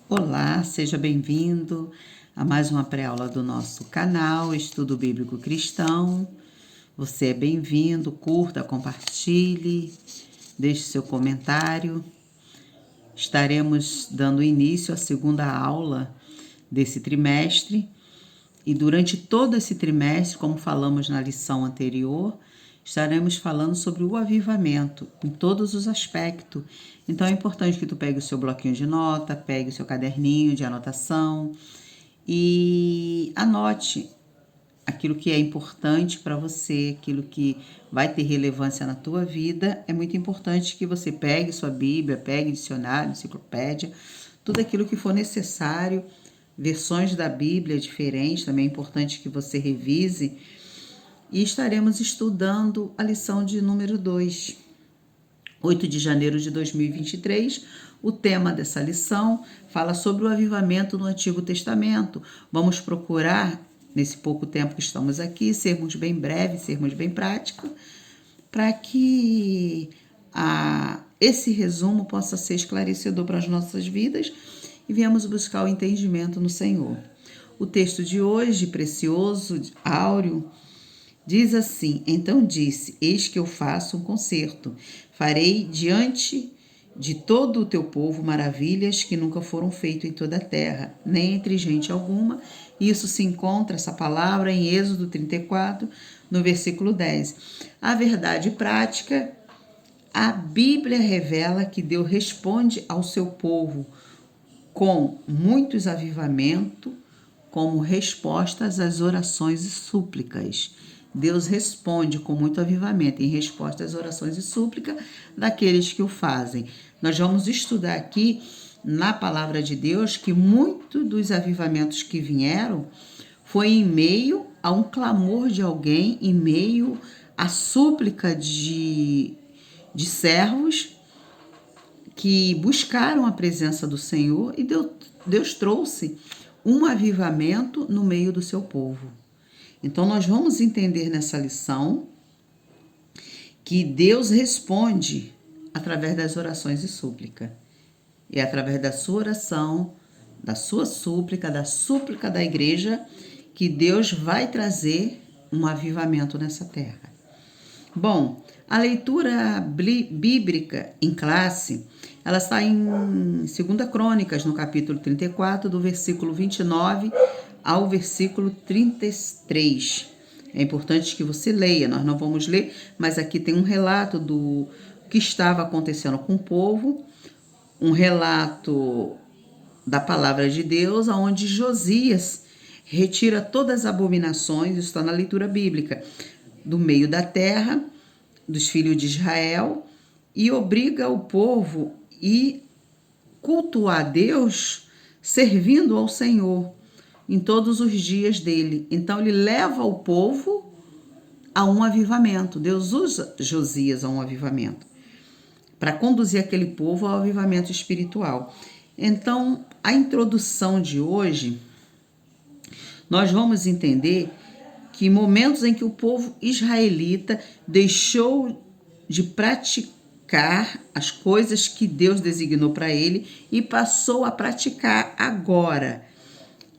Olá, seja bem-vindo a mais uma pré-aula do nosso canal Estudo Bíblico Cristão. Você é bem-vindo, curta, compartilhe, deixe seu comentário. Estaremos dando início à segunda aula desse trimestre e durante todo esse trimestre, como falamos na lição anterior, estaremos falando sobre o avivamento em todos os aspectos. Então é importante que tu pegue o seu bloquinho de nota, pegue o seu caderninho de anotação e anote aquilo que é importante para você, aquilo que vai ter relevância na tua vida. É muito importante que você pegue sua Bíblia, pegue dicionário, enciclopédia, tudo aquilo que for necessário, versões da Bíblia diferentes, também é importante que você revise. E estaremos estudando a lição de número 2, 8 de janeiro de 2023. O tema dessa lição fala sobre o avivamento no Antigo Testamento. Vamos procurar, nesse pouco tempo que estamos aqui, sermos bem breves, sermos bem práticos, para que esse resumo possa ser esclarecedor para as nossas vidas e viemos buscar o entendimento no Senhor. O texto de hoje, precioso, áureo, diz assim: Então disse, eis que eu faço um concerto, farei diante de todo o teu povo maravilhas que nunca foram feitas em toda a terra, nem entre gente alguma. Isso se encontra, essa palavra, em Êxodo 34, no versículo 10. A verdade prática, a Bíblia revela que Deus responde ao seu povo com muitos avivamentos, como respostas às orações e súplicas. Deus responde com muito avivamento em resposta às orações e súplicas daqueles que o fazem. Nós vamos estudar aqui na palavra de Deus que muitos dos avivamentos que vieram foi em meio a um clamor de alguém, em meio à súplica de servos que buscaram a presença do Senhor, e Deus trouxe um avivamento no meio do seu povo. Então nós vamos entender nessa lição que Deus responde através das orações e súplica. E é através da sua oração, da sua súplica, da súplica da igreja, que Deus vai trazer um avivamento nessa terra. Bom, a leitura bíblica em classe, ela está em 2 Crônicas, no capítulo 34, do versículo 29 ao versículo 33. É importante que você leia, nós não vamos ler, mas aqui tem um relato do que estava acontecendo com o povo, um relato da palavra de Deus, onde Josias retira todas as abominações, isso está na leitura bíblica, do meio da terra, dos filhos de Israel, e obriga o povo a cultuar a Deus, servindo ao Senhor em todos os dias dele. Então ele leva o povo a um avivamento. Deus usa Josias a um avivamento, para conduzir aquele povo ao avivamento espiritual. Então, a introdução de hoje, nós vamos entender que momentos em que o povo israelita deixou de praticar as coisas que Deus designou para ele e passou a praticar agora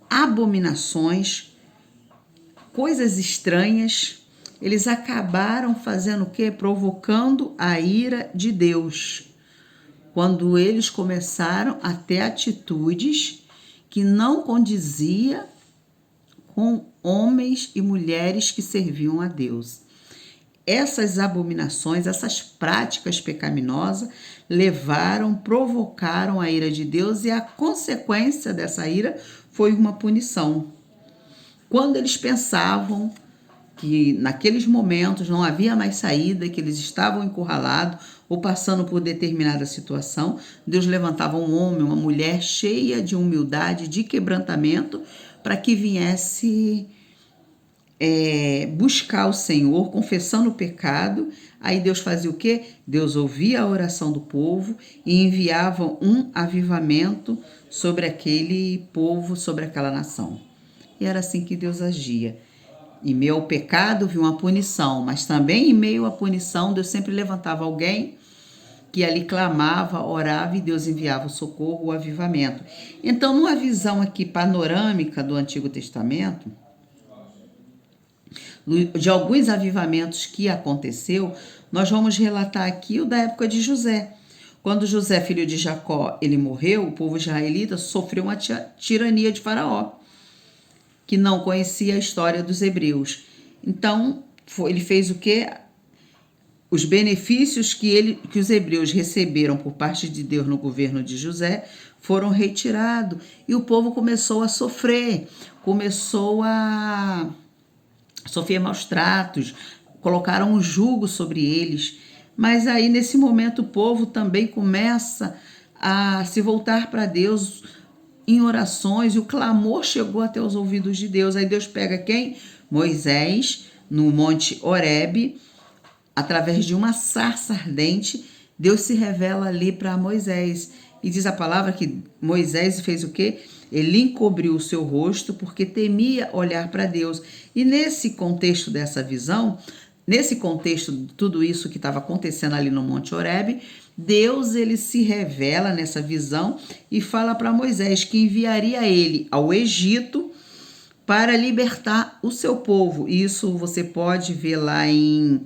abominações, coisas estranhas. Eles acabaram fazendo o quê? Provocando a ira de Deus, quando eles começaram a ter atitudes que não condizia com homens e mulheres que serviam a Deus. Essas abominações, essas práticas pecaminosas provocaram a ira de Deus, e a consequência dessa ira foi uma punição. Quando eles pensavam que naqueles momentos não havia mais saída, que eles estavam encurralados ou passando por determinada situação, Deus levantava um homem, uma mulher cheia de humildade, de quebrantamento, para que viesse buscar o Senhor, confessando o pecado. Aí Deus fazia o quê? Deus ouvia a oração do povo e enviava um avivamento sobre aquele povo, sobre aquela nação. E era assim que Deus agia. Em meio ao pecado viu uma punição, mas também em meio à punição Deus sempre levantava alguém que ali clamava, orava e Deus enviava o socorro, o avivamento. Então, numa visão aqui panorâmica do Antigo Testamento, de alguns avivamentos que aconteceu, nós vamos relatar aqui o da época de José. Quando José, filho de Jacó, ele morreu, o povo israelita sofreu uma tirania de Faraó, que não conhecia a história dos hebreus. Então, ele fez o quê? Os benefícios que os hebreus receberam por parte de Deus no governo de José foram retirados. E o povo começou a sofrer, começou a sofrer maus tratos, colocaram um jugo sobre eles. Mas aí, nesse momento, o povo também começa a se voltar para Deus em orações, e o clamor chegou até os ouvidos de Deus. Aí Deus pega quem? Moisés, no Monte Horebe, através de uma sarça ardente, Deus se revela ali para Moisés. E diz a palavra que Moisés fez o quê? Ele encobriu o seu rosto porque temia olhar para Deus. E nesse contexto dessa visão, nesse contexto de tudo isso que estava acontecendo ali no Monte Horebe, Deus ele se revela nessa visão e fala para Moisés que enviaria ele ao Egito para libertar o seu povo. Isso você pode ver lá em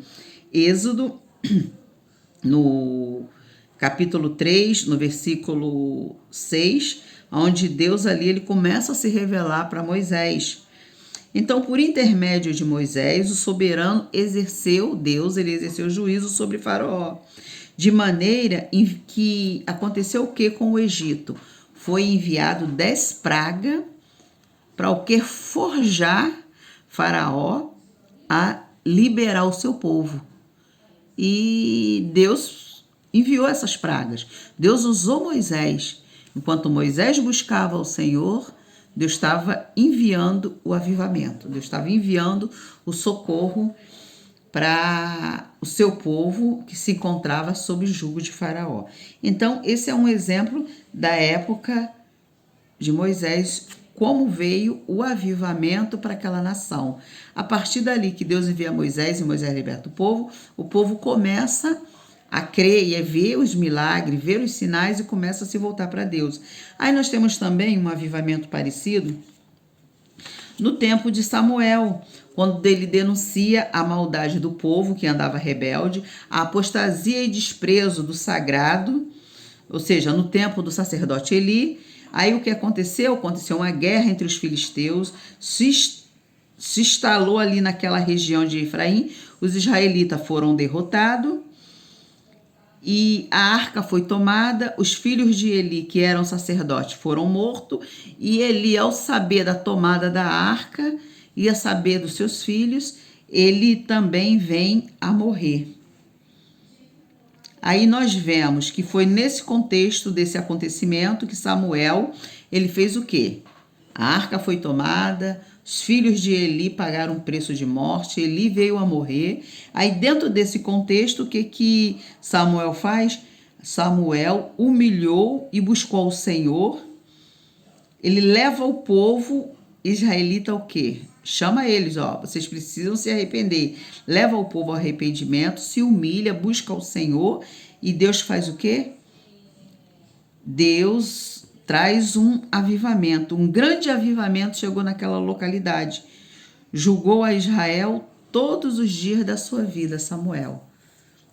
Êxodo, no capítulo 3, no versículo 6, onde Deus ali ele começa a se revelar para Moisés. Então, por intermédio de Moisés, o soberano Deus exerceu juízo sobre Faraó, de maneira em que aconteceu o que com o Egito? Foi enviado 10 pragas para o que? Forjar Faraó a liberar o seu povo. E Deus enviou essas pragas. Deus usou Moisés. Enquanto Moisés buscava o Senhor, Deus estava enviando o avivamento. Deus estava enviando o socorro para o seu povo que se encontrava sob o jugo de Faraó. Então, esse é um exemplo da época de Moisés, como veio o avivamento para aquela nação. A partir dali que Deus envia Moisés e Moisés liberta o povo começa a crer e a ver os milagres, ver os sinais e começa a se voltar para Deus. Aí nós temos também um avivamento parecido no tempo de Samuel, quando ele denuncia a maldade do povo que andava rebelde, a apostasia e desprezo do sagrado, ou seja, no tempo do sacerdote Eli. Aí o que aconteceu? Aconteceu uma guerra entre os filisteus, se instalou ali naquela região de Efraim, os israelitas foram derrotados e a arca foi tomada, os filhos de Eli, que eram sacerdotes, foram mortos, e Eli, ao saber da tomada da arca e a saber dos seus filhos, ele também vem a morrer. Aí nós vemos que foi nesse contexto desse acontecimento que Samuel, ele fez o quê? A arca foi tomada, os filhos de Eli pagaram um preço de morte, Eli veio a morrer. Aí dentro desse contexto, o que Samuel faz? Samuel humilhou e buscou o Senhor. Ele leva o povo israelita ao quê? Chama eles, vocês precisam se arrepender. Leva o povo ao arrependimento, se humilha, busca o Senhor e Deus faz o quê? Deus traz um avivamento, um grande avivamento chegou naquela localidade. Julgou a Israel todos os dias da sua vida, Samuel.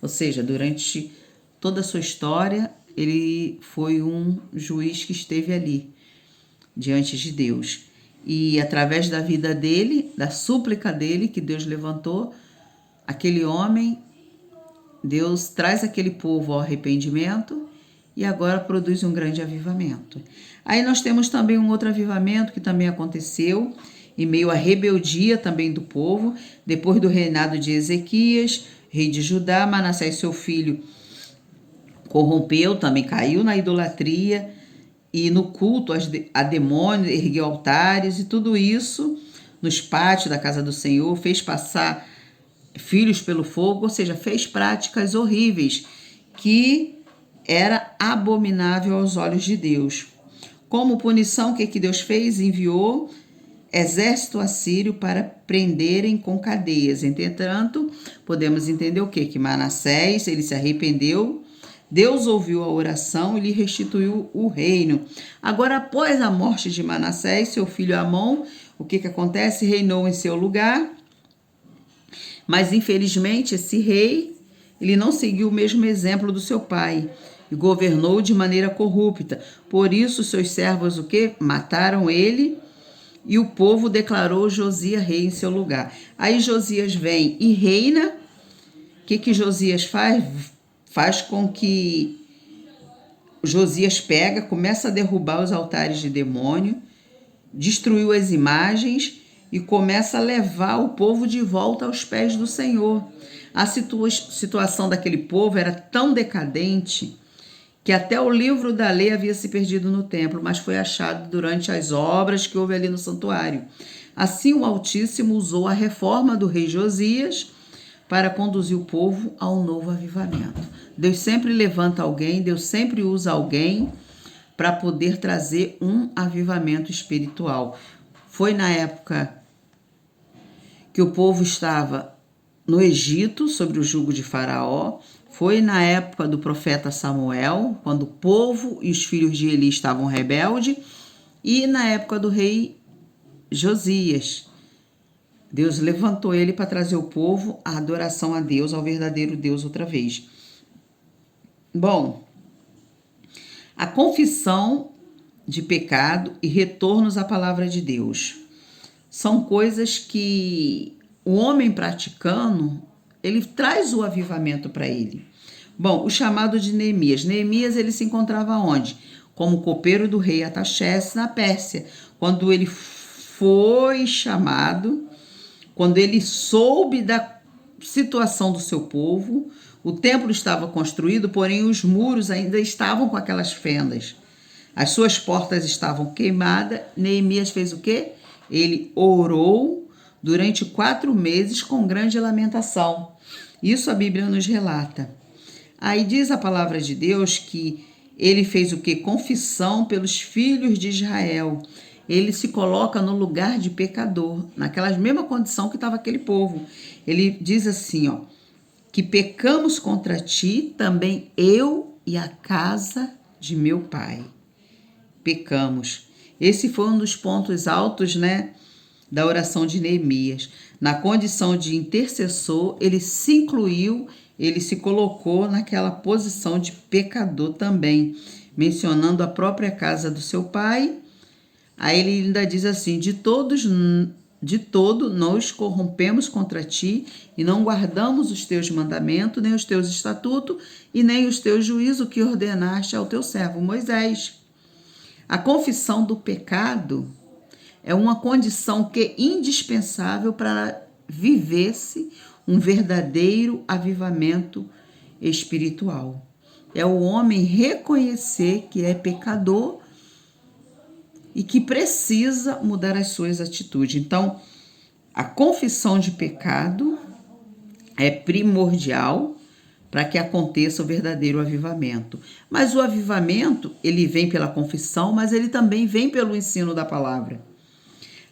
Ou seja, durante toda a sua história, ele foi um juiz que esteve ali, diante de Deus. E através da vida dele, da súplica dele, que Deus levantou, aquele homem, Deus traz aquele povo ao arrependimento e agora produz um grande avivamento. Aí nós temos também um outro avivamento que também aconteceu, em meio à rebeldia também do povo, depois do reinado de Ezequias, rei de Judá, Manassés, seu filho, corrompeu, também caiu na idolatria, e no culto a demônios, ergueu altares e tudo isso nos pátios da casa do Senhor, fez passar filhos pelo fogo, ou seja, fez práticas horríveis que era abominável aos olhos de Deus. Como punição, o que Deus fez? Enviou exército assírio para prenderem com cadeias. Entretanto, podemos entender o quê? Que Manassés, ele se arrependeu, Deus ouviu a oração e lhe restituiu o reino. Agora, após a morte de Manassés, seu filho Amon, o que acontece? Reinou em seu lugar, mas infelizmente esse rei, ele não seguiu o mesmo exemplo do seu pai e governou de maneira corrupta. Por isso, seus servos o quê? Mataram ele e o povo declarou Josias rei em seu lugar. Aí Josias vem e reina. O que Josias faz? Faz com que Josias começa a derrubar os altares de demônio, destruiu as imagens e começa a levar o povo de volta aos pés do Senhor. A situação daquele povo era tão decadente que até o livro da lei havia se perdido no templo, mas foi achado durante as obras que houve ali no santuário. Assim, o Altíssimo usou a reforma do rei Josias para conduzir o povo a um novo avivamento. Deus sempre levanta alguém, Deus sempre usa alguém para poder trazer um avivamento espiritual. Foi na época que o povo estava no Egito, sob o jugo de Faraó. Foi na época do profeta Samuel, quando o povo e os filhos de Eli estavam rebeldes. E na época do rei Josias. Deus levantou ele para trazer o povo à adoração a Deus, ao verdadeiro Deus outra vez. Bom, a confissão de pecado e retornos à palavra de Deus são coisas que o homem praticando, ele traz o avivamento para ele. Bom, o chamado de Neemias. Neemias, ele se encontrava onde? Como copeiro do rei Artaxerxes na Pérsia. Quando ele foi chamado, quando ele soube da situação do seu povo, o templo estava construído, porém os muros ainda estavam com aquelas fendas. As suas portas estavam queimadas. Neemias fez o quê? Ele orou durante 4 meses com grande lamentação. Isso a Bíblia nos relata. Aí diz a palavra de Deus que ele fez o quê? Confissão pelos filhos de Israel. Ele se coloca no lugar de pecador, naquela mesma condição que estava aquele povo. Ele diz assim, ó, que pecamos contra ti, também eu e a casa de meu pai. Pecamos. Esse foi um dos pontos altos, né, da oração de Neemias. Na condição de intercessor, ele se incluiu, ele se colocou naquela posição de pecador também, mencionando a própria casa do seu pai. Aí ele ainda diz assim, de todo nós corrompemos contra ti e não guardamos os teus mandamentos, nem os teus estatutos e nem os teus juízos que ordenaste ao teu servo Moisés. A confissão do pecado é uma condição que é indispensável para viver-se um verdadeiro avivamento espiritual. É o homem reconhecer que é pecador e que precisa mudar as suas atitudes. Então, a confissão de pecado é primordial para que aconteça o verdadeiro avivamento. Mas o avivamento, ele vem pela confissão, mas ele também vem pelo ensino da palavra.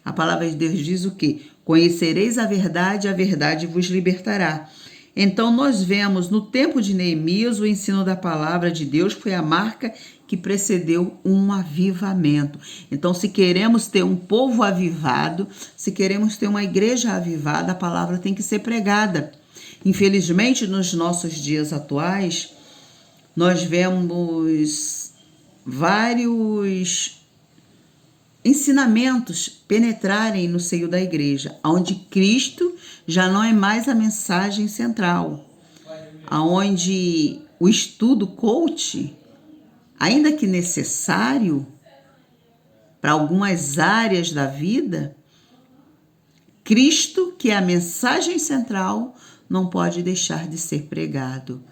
A palavra de Deus diz o quê? Conhecereis a verdade vos libertará. Então, nós vemos no tempo de Neemias o ensino da palavra de Deus, foi a marca que precedeu um avivamento. Então, se queremos ter um povo avivado, se queremos ter uma igreja avivada, a palavra tem que ser pregada. Infelizmente, nos nossos dias atuais, nós vemos vários ensinamentos penetrarem no seio da igreja, onde Cristo já não é mais a mensagem central, onde o estudo coach, ainda que necessário para algumas áreas da vida, Cristo, que é a mensagem central, não pode deixar de ser pregado.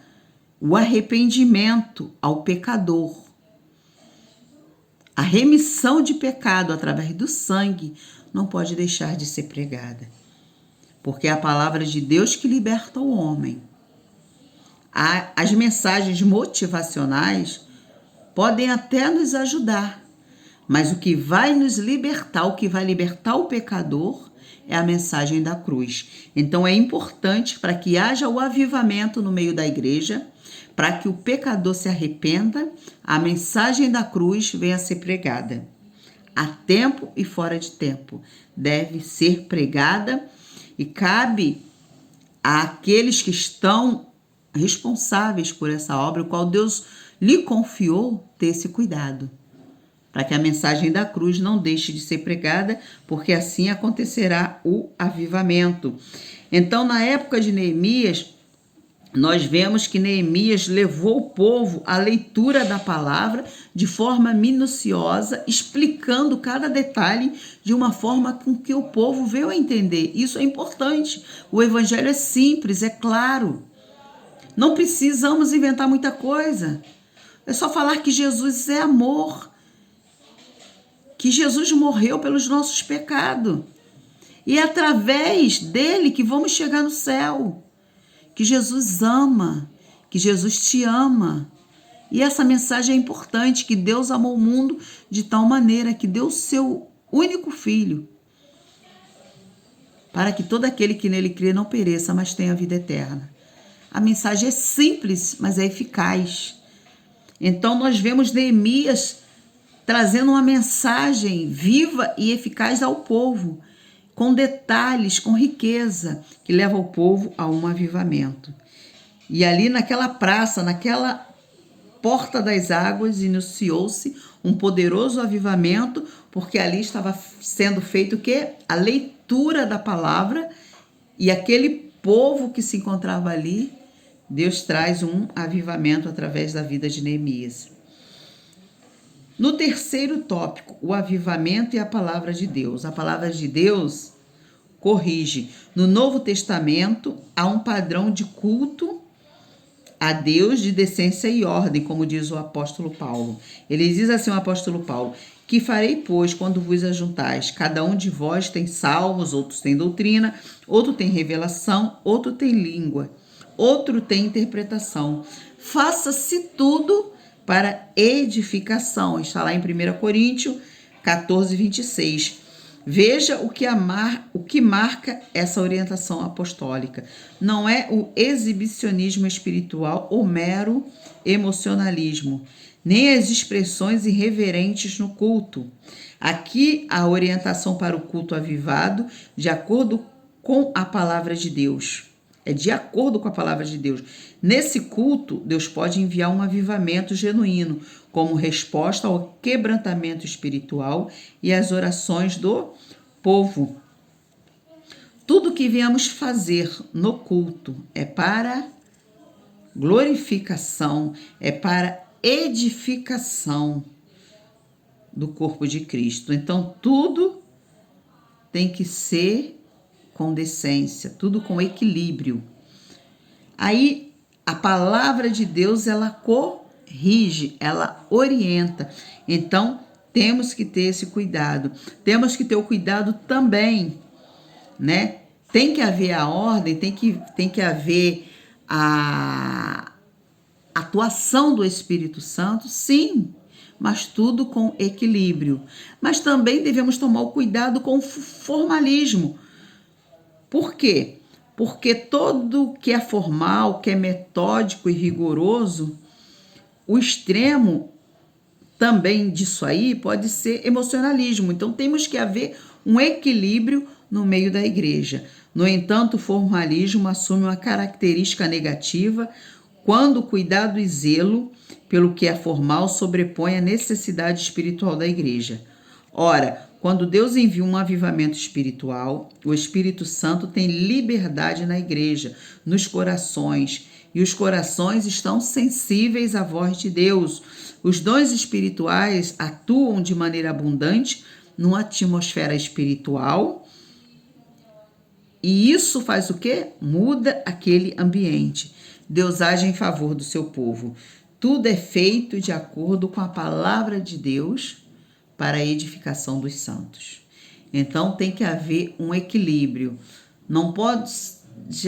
O arrependimento ao pecador, a remissão de pecado através do sangue não pode deixar de ser pregada. Porque é a palavra de Deus que liberta o homem. As mensagens motivacionais podem até nos ajudar, mas o que vai nos libertar, o que vai libertar o pecador é a mensagem da cruz. Então é importante para que haja o avivamento no meio da igreja, Para que o pecador se arrependa, a mensagem da cruz venha a ser pregada. A tempo e fora de tempo. Deve ser pregada e cabe àqueles que estão responsáveis por essa obra, o qual Deus lhe confiou, ter esse cuidado, para que a mensagem da cruz não deixe de ser pregada, porque assim acontecerá o avivamento. Então, na época de Neemias, nós vemos que Neemias levou o povo à leitura da palavra de forma minuciosa, explicando cada detalhe de uma forma com que o povo veio a entender. Isso é importante. O evangelho é simples, é claro. Não precisamos inventar muita coisa. É só falar que Jesus é amor, que Jesus morreu pelos nossos pecados. E é através dele que vamos chegar no céu. Que Jesus ama, que Jesus te ama. E essa mensagem é importante, que Deus amou o mundo de tal maneira que deu o seu único filho, para que todo aquele que nele crê não pereça, mas tenha vida eterna. A mensagem é simples, mas é eficaz. Então nós vemos Neemias trazendo uma mensagem viva e eficaz ao povo, com detalhes, com riqueza, que leva o povo a um avivamento. E ali naquela praça, naquela porta das águas, iniciou-se um poderoso avivamento, porque ali estava sendo feito o quê? A leitura da palavra, e aquele povo que se encontrava ali, Deus traz um avivamento através da vida de Neemias. No terceiro tópico, o avivamento e a palavra de Deus. A palavra de Deus corrige. No Novo Testamento, há um padrão de culto a Deus de decência e ordem, como diz o apóstolo Paulo. Ele diz assim, o apóstolo Paulo: que farei, pois, quando vos ajuntais? Cada um de vós tem salmos, outros tem doutrina, outro tem revelação, outro tem língua, outro tem interpretação. Faça-se tudo para edificação. Está lá em 1 Coríntios 14, 26. Veja o que marca essa orientação apostólica. Não é o exibicionismo espiritual ou mero emocionalismo, nem as expressões irreverentes no culto. Aqui a orientação para o culto avivado, de acordo com a palavra de Deus. É de acordo com a palavra de Deus. Nesse culto, Deus pode enviar um avivamento genuíno, como resposta ao quebrantamento espiritual e às orações do povo. Tudo que viemos fazer no culto é para glorificação, é para edificação do corpo de Cristo. Então, tudo tem que ser com decência, tudo com equilíbrio. Aí, a palavra de Deus, ela corrige, ela orienta. Então, temos que ter esse cuidado. Temos que ter o cuidado também, né? Tem que haver a ordem, tem que haver a atuação do Espírito Santo, sim, mas tudo com equilíbrio. Mas também devemos tomar o cuidado com o formalismo. Por quê? Porque todo que é formal, que é metódico e rigoroso, o extremo também disso aí pode ser emocionalismo. Então temos que haver um equilíbrio no meio da igreja. No entanto, o formalismo assume uma característica negativa quando o cuidado e zelo pelo que é formal sobrepõe a necessidade espiritual da igreja. Ora, quando Deus envia um avivamento espiritual, o Espírito Santo tem liberdade na igreja, nos corações, e os corações estão sensíveis à voz de Deus. Os dons espirituais atuam de maneira abundante numa atmosfera espiritual, e isso faz o quê? Muda aquele ambiente. Deus age em favor do seu povo. Tudo é feito de acordo com a palavra de Deus para a edificação dos santos. Então tem que haver um equilíbrio. Não pode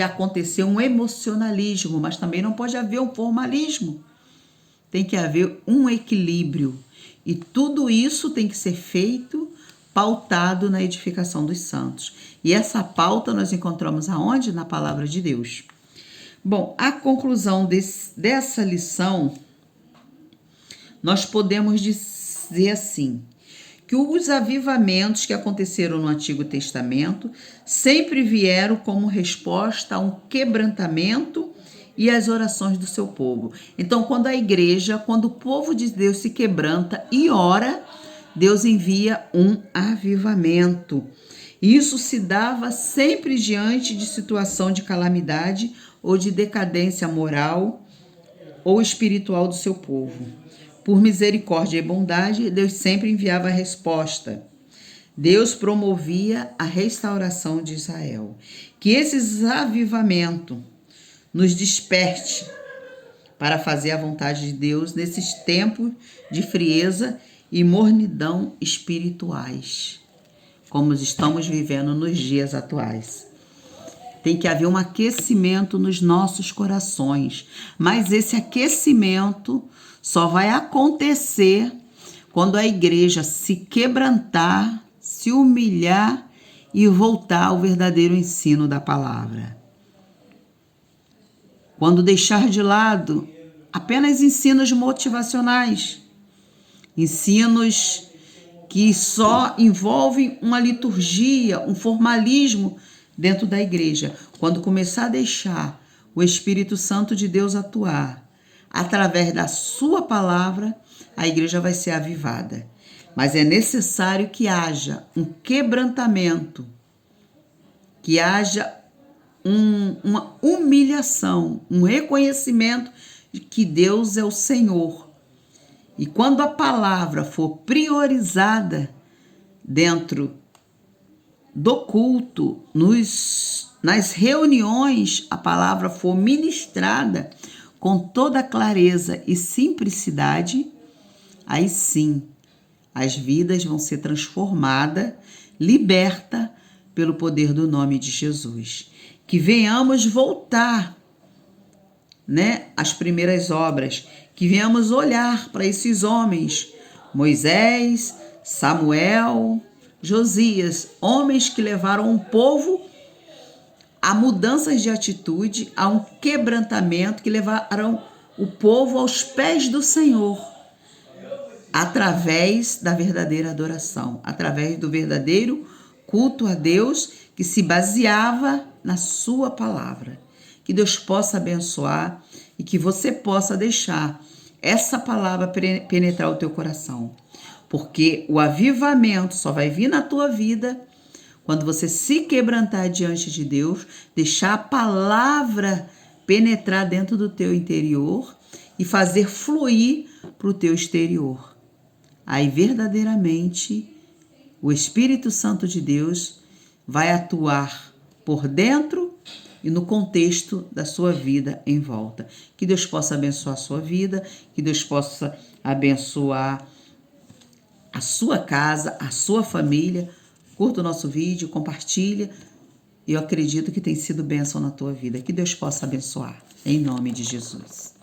acontecer um emocionalismo, mas também não pode haver um formalismo. Tem que haver um equilíbrio. E tudo isso tem que ser feito pautado na edificação dos santos. E essa pauta nós encontramos aonde? Na palavra de Deus. Bom, a conclusão dessa lição, nós podemos dizer assim, que os avivamentos que aconteceram no Antigo Testamento sempre vieram como resposta a um quebrantamento e às orações do seu povo. Então, quando o povo de Deus se quebranta e ora, Deus envia um avivamento. Isso se dava sempre diante de situação de calamidade ou de decadência moral ou espiritual do seu povo. Por misericórdia e bondade, Deus sempre enviava a resposta. Deus promovia a restauração de Israel. Que esse avivamento nos desperte para fazer a vontade de Deus nesses tempos de frieza e mornidão espirituais, como estamos vivendo nos dias atuais. Tem que haver um aquecimento nos nossos corações, mas esse aquecimento só vai acontecer quando a igreja se quebrantar, se humilhar e voltar ao verdadeiro ensino da palavra. Quando deixar de lado apenas ensinos motivacionais, ensinos que só envolvem uma liturgia, um formalismo dentro da igreja. Quando começar a deixar o Espírito Santo de Deus atuar através da sua palavra, a igreja vai ser avivada. Mas é necessário que haja um quebrantamento, que haja uma humilhação, um reconhecimento de que Deus é o Senhor. E quando a palavra for priorizada dentro do culto, nas reuniões, a palavra for ministrada com toda clareza e simplicidade, aí sim as vidas vão ser transformadas, libertas pelo poder do nome de Jesus. Que venhamos voltar, às primeiras obras, que venhamos olhar para esses homens, Moisés, Samuel, Josias, homens que levaram um povo a mudanças de atitude, a um quebrantamento, que levaram o povo aos pés do Senhor, através da verdadeira adoração, através do verdadeiro culto a Deus, que se baseava na sua palavra. Que Deus possa abençoar e que você possa deixar essa palavra penetrar o teu coração. Porque o avivamento só vai vir na tua vida quando você se quebrantar diante de Deus, deixar a palavra penetrar dentro do teu interior e fazer fluir para o teu exterior. Aí verdadeiramente o Espírito Santo de Deus vai atuar por dentro e no contexto da sua vida em volta. Que Deus possa abençoar a sua vida, que Deus possa abençoar a sua casa, a sua família. Curta o nosso vídeo, compartilha. Eu acredito que tem sido bênção na tua vida. Que Deus possa abençoar. Em nome de Jesus.